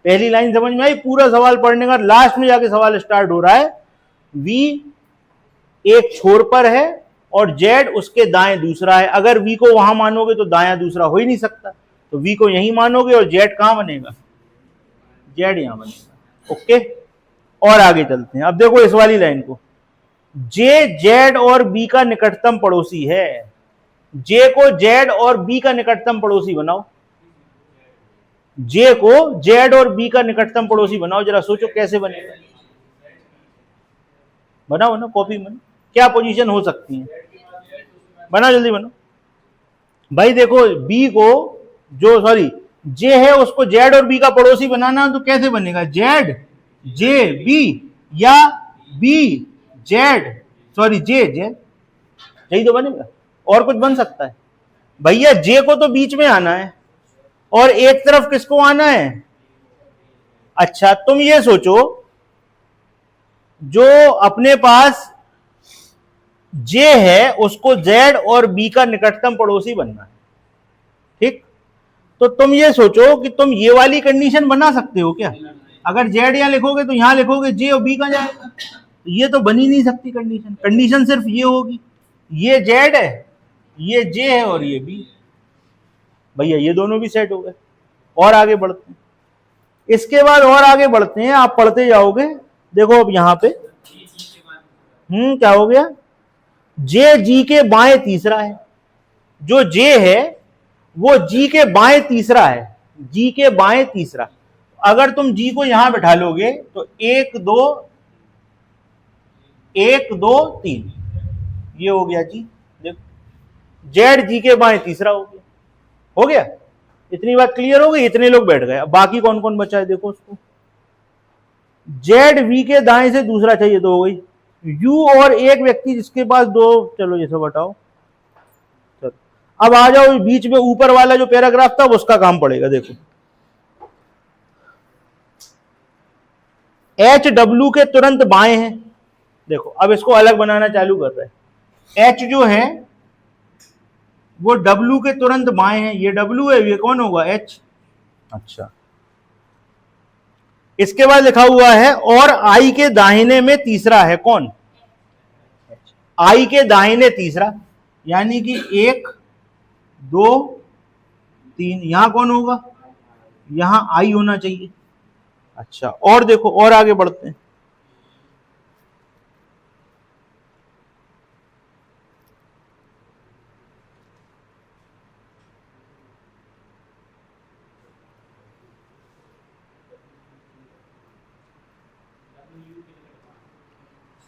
पहली लाइन समझ में आई? पूरा सवाल पढ़ने का लास्ट में जाके सवाल स्टार्ट हो रहा है, वी एक छोर पर है और जेड उसके दाएं दूसरा है। अगर वी को वहां मानोगे तो दायां दूसरा हो ही नहीं सकता, तो वी को यहीं मानोगे और जेड कहां बनेगा? जेड यहां बनेगा। ओके, और आगे चलते हैं। अब देखो इस वाली लाइन को, जे जेड और बी का निकटतम पड़ोसी है। जे को जेड और बी का निकटतम पड़ोसी बनाओ। जे को जेड और बी का निकटतम पड़ोसी बनाओ, जरा सोचो कैसे बनेगा। बनाओ ना, कॉपी में क्या पोजीशन हो सकती है, बना जल्दी बनो भाई। देखो बी को जो सॉरी जे है उसको जेड और बी का पड़ोसी बनाना, तो कैसे बनेगा? जेड जे बी या बी जेड सॉरी जे जेड, यही तो बनेगा। और कुछ बन सकता है? भैया जे को तो बीच में आना है और एक तरफ किसको आना है? अच्छा तुम ये सोचो, जो अपने पास जे है उसको जेड और बी का निकटतम पड़ोसी बनना है, ठीक? तो तुम ये सोचो कि तुम ये वाली कंडीशन बना सकते हो क्या? अगर जेड यहां लिखोगे तो यहां लिखोगे जे और बी का जाएगा, तो ये तो बन ही नहीं सकती कंडीशन। कंडीशन सिर्फ ये होगी, ये जेड है, ये जे है और ये बी। भैया ये दोनों भी सेट हो गए। और आगे बढ़ते हैं, इसके बाद और आगे बढ़ते हैं, आप पढ़ते जाओगे। देखो अब यहां पे क्या हो गया? जे जी के बाएं तीसरा है। जो जे है वो जी के बाएं तीसरा है, जी के बाएं तीसरा। अगर तुम जी को यहां बैठा लोगे तो 1 2 3 ये हो गया जी। देखो जेड जी के बाएं तीसरा हो गया। हो गया? इतनी बात क्लियर हो गई? इतने लोग बैठ गए। अब बाकी कौन कौन बचा है देखो उसको। जेड वी के दाएं से दूसरा चाहिए तो हो गई। यू और एक व्यक्ति जिसके पास दो, चलो ये सब हटाओ। चलो अब आ जाओ बीच में ऊपर वाला जो पैराग्राफ था उसका काम पड़ेगा। देखो एच डब्ल्यू के तुरंत बाएं हैं। देखो अब इसको अलग बनाना चालू कर रहे हैं। एच जो है वो डब्ल्यू के तुरंत बाएं है। ये डब्ल्यू है, ये कौन होगा? एच। अच्छा इसके बाद लिखा हुआ है और आई के दाहिने में तीसरा है। कौन? आई के दाहिने तीसरा, यानी कि 1 2 3। यहां कौन होगा? यहां आई होना चाहिए। अच्छा और देखो और आगे बढ़ते हैं।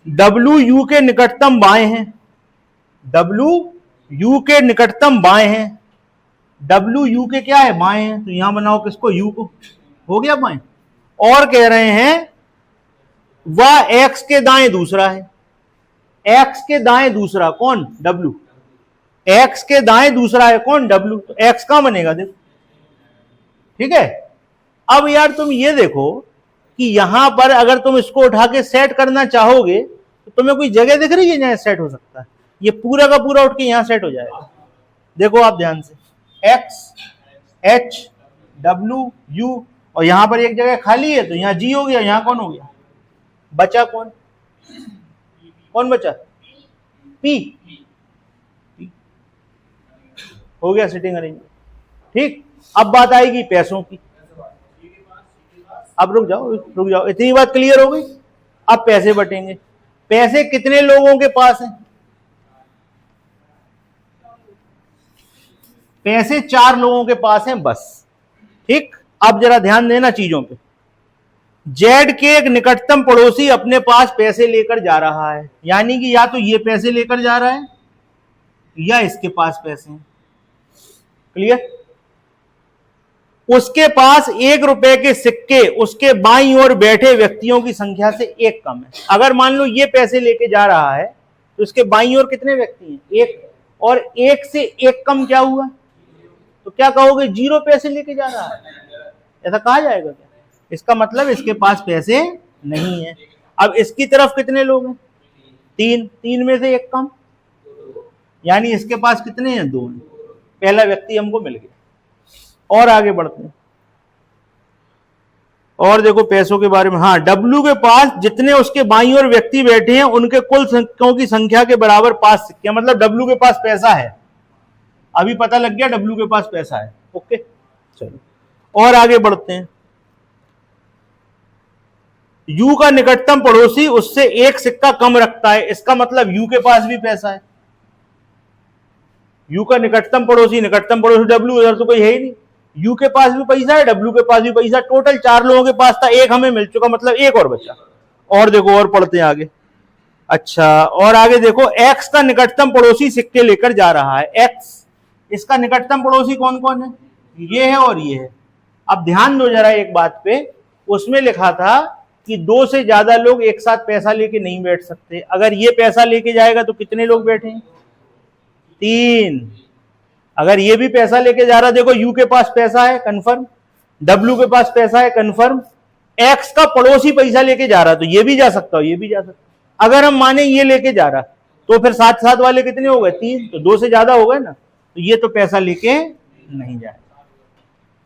डब्ल्यू यू के निकटतम बाएं हैं। डब्ल्यू यू के निकटतम बाएं हैं। डब्ल्यू यू के क्या है? बाएं हैं। तो यहां बनाओ किसको? यू को। हो गया बाएं। और कह रहे हैं वह एक्स के दाएं दूसरा है। एक्स के दाएं दूसरा कौन? डब्ल्यू। एक्स के दाएं दूसरा है कौन? डब्ल्यू। तो एक्स कहां बनेगा? देखो ठीक है। अब यार तुम ये देखो कि यहां पर अगर तुम इसको उठा के सेट करना चाहोगे तो तुम्हें कोई जगह दिख रही है जहां सेट हो सकता है? ये पूरा का पूरा उठ के यहां सेट हो जाएगा। देखो आप ध्यान से, एक्स एच डब्ल्यू यू, और यहां पर एक जगह खाली है तो यहां जी हो गया। यहां कौन हो गया? बचा कौन? कौन बचा? पी। हो गया सिटिंग अरेंजमेंट। ठीक, अब बात आएगी पैसों की। अब रुक जाओ, इतनी बात क्लियर हो गई। अब पैसे बटेंगे। पैसे कितने लोगों के पास हैं? पैसे 4 लोगों के पास हैं बस। ठीक, अब जरा ध्यान देना चीजों पे। जेड के एक निकटतम पड़ोसी अपने पास पैसे लेकर जा रहा है, यानी कि या तो ये पैसे लेकर जा रहा है या इसके पास पैसे हैं। क्लियर? उसके पास 1 रुपए के सिक्के उसके बाईं ओर बैठे व्यक्तियों की संख्या से 1 कम है। अगर मान लो ये पैसे लेके जा रहा है तो उसके बाईं ओर कितने व्यक्ति हैं? 1। और 1 से 1 कम क्या हुआ? तो क्या कहोगे? 0 पैसे लेके जा रहा है, ऐसा कहा जाएगा क्या? इसका मतलब इसके पास पैसे नहीं है। अब इसकी तरफ कितने लोग हैं? 3। 3 में से 1 कम, यानी इसके पास कितने हैं? 2 हैं। पहला व्यक्ति हमको मिल गया। और आगे बढ़ते हैं और देखो पैसों के बारे में। हाँ, डब्लू के पास जितने उसके बाईं ओर व्यक्ति बैठे हैं उनके कुल सिक्कों की संख्या के बराबर 5 सिक्के, मतलब डब्लू के पास पैसा है। अभी पता लग गया डब्लू के पास पैसा है। ओके, चलो और आगे बढ़ते हैं। यू का निकटतम पड़ोसी उससे एक सिक्का कम रखता है, इसका मतलब यू के पास भी पैसा है। यू का निकटतम पड़ोसी डब्लू, उधर तो कोई है ही नहीं। यू के पास भी पैसा है, डब्लू के पास भी पैसा, टोटल 4 लोगों के पास था, एक हमें मिल चुका, मतलब एक और बचा। और देखो और पढ़ते हैं आगे। अच्छा, और आगे देखो, एक्स का निकटतम पड़ोसी सिक्के लेकर जा रहा है। एक्स, इसका निकटतम पड़ोसी कौन कौन है? ये है और ये है। अब ध्यान दो जरा एक बात पे, उसमें लिखा था कि 2 से ज्यादा लोग एक साथ पैसा लेके नहीं बैठ सकते। अगर ये पैसा लेके जाएगा तो कितने लोग बैठे हैं? 3। अगर ये भी पैसा लेके जा रहा, देखो यू के पास पैसा है कंफर्म, डब्लू के पास पैसा है कंफर्म, एक्स का पड़ोसी पैसा लेके जा रहा, तो ये भी जा सकता हो, ये भी जा सकता। अगर हम माने ये लेके जा रहा, तो फिर साथ साथ वाले कितने हो गए? 3, तो 2 से ज्यादा हो गए ना, तो ये तो पैसा लेके नहीं जाएगा।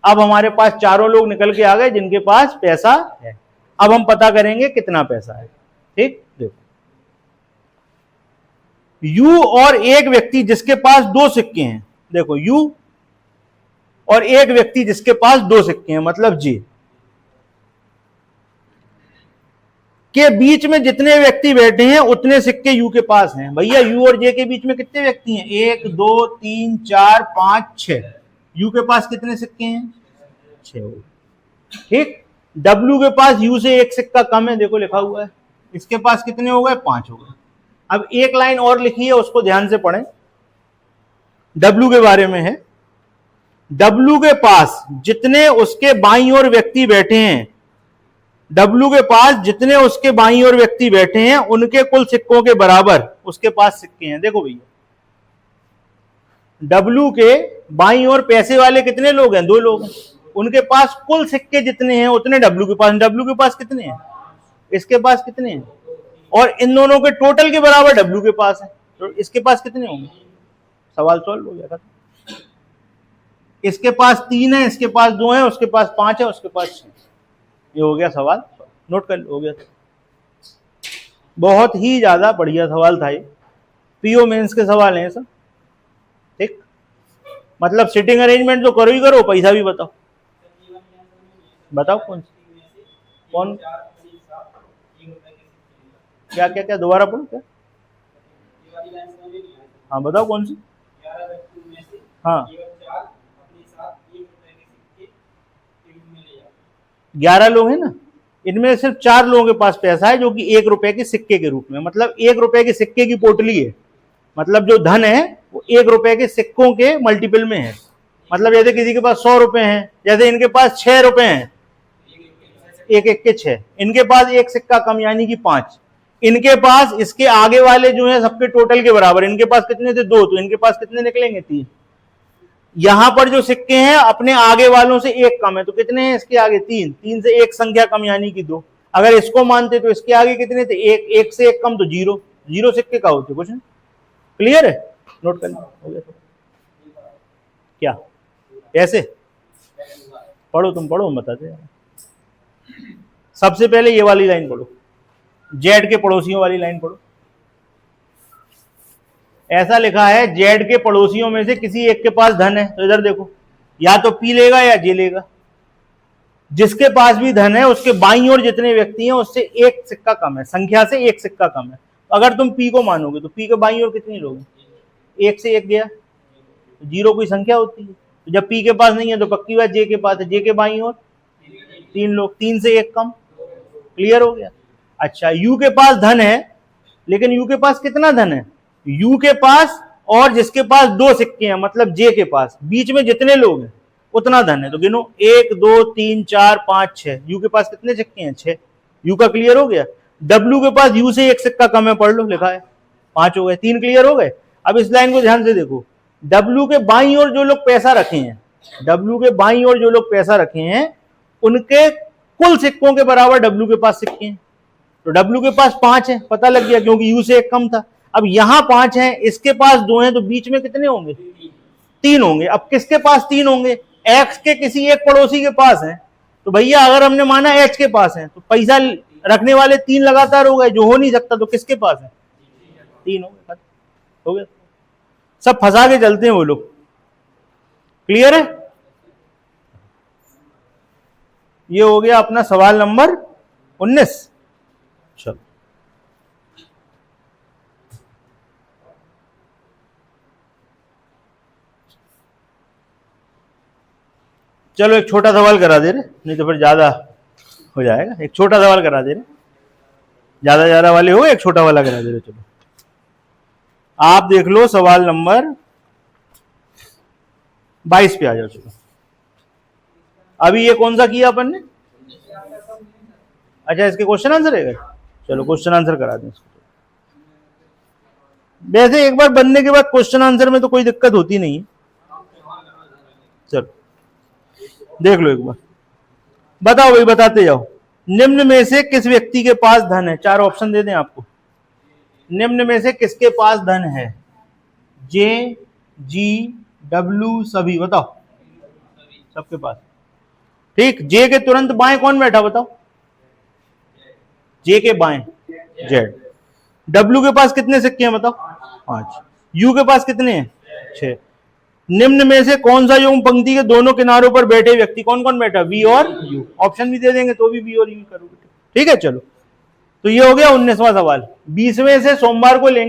अब हमारे पास चारों लोग निकल के आ गए जिनके पास पैसा है। अब हम पता करेंगे कितना पैसा है। ठीक, देखो यू और एक व्यक्ति जिसके पास 2 सिक्के हैं, देखो यू और एक व्यक्ति जिसके पास 2 सिक्के हैं, मतलब जे के बीच में जितने व्यक्ति बैठे हैं उतने सिक्के यू के पास हैं। भैया यू और जे के बीच में कितने व्यक्ति हैं? 1 2 3 4 5 6। यू के पास कितने सिक्के हैं? 6। ठीक, डब्लू के पास यू से एक सिक्का कम है, देखो लिखा हुआ है। इसके पास कितने हो गए? 5 हो गए। अब एक लाइन और लिखी है, उसको ध्यान से पढ़ें, डब्लू के बारे में है। डब्लू के पास जितने उसके बाईं ओर व्यक्ति बैठे हैं, डब्लू के पास जितने उसके बाईं ओर व्यक्ति बैठे हैं उनके कुल सिक्कों के बराबर उसके पास सिक्के हैं। देखो भैया, डब्लू के बाईं ओर पैसे वाले कितने लोग हैं? 2 लोग हैं। उनके पास कुल सिक्के जितने हैं उतने डब्लू के पास। डब्लू के पास कितने हैं? इसके पास कितने हैं? और इन दोनों के टोटल के बराबर डब्लू के पास है, तो इसके पास कितने होंगे? सवाल सॉल्व हो गया। इसके पास 3 है, इसके पास 2 है, उसके पास 5 है, उसके पास 6। ये हो गया सवाल, नोट कर, हो गया। बहुत ही ज्यादा बढ़िया सवाल था ये, पीओ मेंस के सवाल हैं सब। ठीक, मतलब सिटिंग अरेंजमेंट तो करो ही करो, पैसा भी बताओ। बताओ कौन कौन क्या क्या क्या, दोबारा पढ़ो क्या? हाँ बताओ कौन सी? हाँ, 11 लोग हैं ना, इनमें सिर्फ 4 लोगों के पास पैसा है जो कि 1 रुपए के सिक्के के रूप में, मतलब 1 रुपए के सिक्के की पोटली है। मतलब जो धन है वो 1 रुपए के सिक्कों के मल्टीपल में है। मतलब जैसे किसी के पास 100 रुपए हैं, जैसे इनके पास 6 रुपए हैं, 1 1 के 6, इनके पास एक सिक्का कम यानी कि 5। इनके पास इसके आगे वाले जो है सबके टोटल के बराबर, इनके पास कितने थे? 2, तो इनके पास कितने निकलेंगे? 3। यहां पर जो सिक्के हैं अपने आगे वालों से 1 कम है, तो कितने हैं इसके आगे? 3। 3 से 1 संख्या कम यानी कि 2। अगर इसको मानते तो इसके आगे कितने थे? 1। 1 से 1 कम तो 0। 0 सिक्के का होते कुछ नहीं। क्लियर है? नोट कर हो गया। क्या कैसे पढ़ो? तुम पढ़ो, बताते। सबसे पहले ये वाली लाइन पढ़ो, जेड के पड़ोसियों वाली लाइन पढ़ो। ऐसा लिखा है, जेड के पड़ोसियों में से किसी एक के पास धन है, तो इधर देखो, या तो पी लेगा या जे लेगा। जिसके पास भी धन है उसके बाईं ओर जितने व्यक्ति हैं उससे 1 सिक्का कम है, संख्या से 1 सिक्का कम है। अगर तुम पी को मानोगे तो पी के बाईं ओर कितने लोग हैं? 1 से 1 गया, 0 कोई संख्या होती है। तो जब पी के पास नहीं है तो पक्की बात जे के पास है। जे के बाईं ओर 3 लोग, 3 से 1 कम। क्लियर हो गया? अच्छा, यू के पास धन है, लेकिन यू के पास कितना धन है? यू के पास और जिसके पास 2 सिक्के हैं, मतलब जे के पास, बीच में जितने लोग हैं उतना धन है। तो गिनो, 1 2 3 4 5 6। यू के पास कितने सिक्के हैं? 6। यू का क्लियर हो गया। डब्ल्यू के पास यू से 1 सिक्का कम है, पढ़ लो, लिखा है 5 हो गए। 3 क्लियर हो गए। अब इस लाइन को ध्यान से देखो, डब्ल्यू के बाईं ओर जो लोग पैसा रखे हैं, डब्ल्यू के बाईं ओर जो लोग पैसा रखे हैं उनके कुल सिक्कों के बराबर डब्ल्यू के पास सिक्के हैं। तो डब्ल्यू के पास 5 है, पता लग गया, क्योंकि यू से 1 कम था। अब यहां 5 हैं, इसके पास 2 हैं, तो बीच में कितने होंगे? तीन होंगे। अब किसके पास तीन होंगे? एक्स के किसी एक पड़ोसी के पास है। तो भैया अगर हमने माना एच के पास है तो पैसा रखने वाले तीन लगातार हो गए, जो हो नहीं सकता, तो किसके पास है? तीन हो गए, हो गया। सब फंसा के चलते हैं वो लोग। क्लियर है? ये हो गया अपना सवाल नंबर 19। चलो चलो एक छोटा सवाल करा दे रहे, नहीं तो फिर ज्यादा हो जाएगा। एक छोटा सवाल करा दे रहे, ज्यादा वाले हो, एक छोटा वाला करा दे रहे। चलो आप देख लो सवाल नंबर 22 पे आ जाओ। चलो अभी ये कौन सा किया अपन ने? अच्छा, इसके क्वेश्चन आंसर है। चलो क्वेश्चन आंसर करा दें इसको। वैसे एक बार बनने के बाद क्वेश्चन आंसर में तो कोई दिक्कत होती नहीं है। चलो देख लो एक बार, बताओ भाई, बताते जाओ। निम्न में से किस व्यक्ति के पास धन है? चार ऑप्शन दे दें आपको। निम्न में से किसके पास धन है? जे, जी, डब्ल्यू, सभी, बताओ। सबके पास। ठीक, जे के तुरंत बाएं कौन बैठा बताओ? जे के बाएं जेड। डब्ल्यू के पास कितने सिक्के हैं बताओ? 5। यू के पास कितने हैं? 6। निम्न में से कौन सा युग्म पंक्ति के दोनों किनारों पर बैठे व्यक्ति कौन कौन बैठा? वी और यू। ऑप्शन भी दे देंगे तो भी वी और यू करोगे। ठीक है, चलो तो ये हो गया 19वां सवाल। 20वें से सोमवार को लेंगे।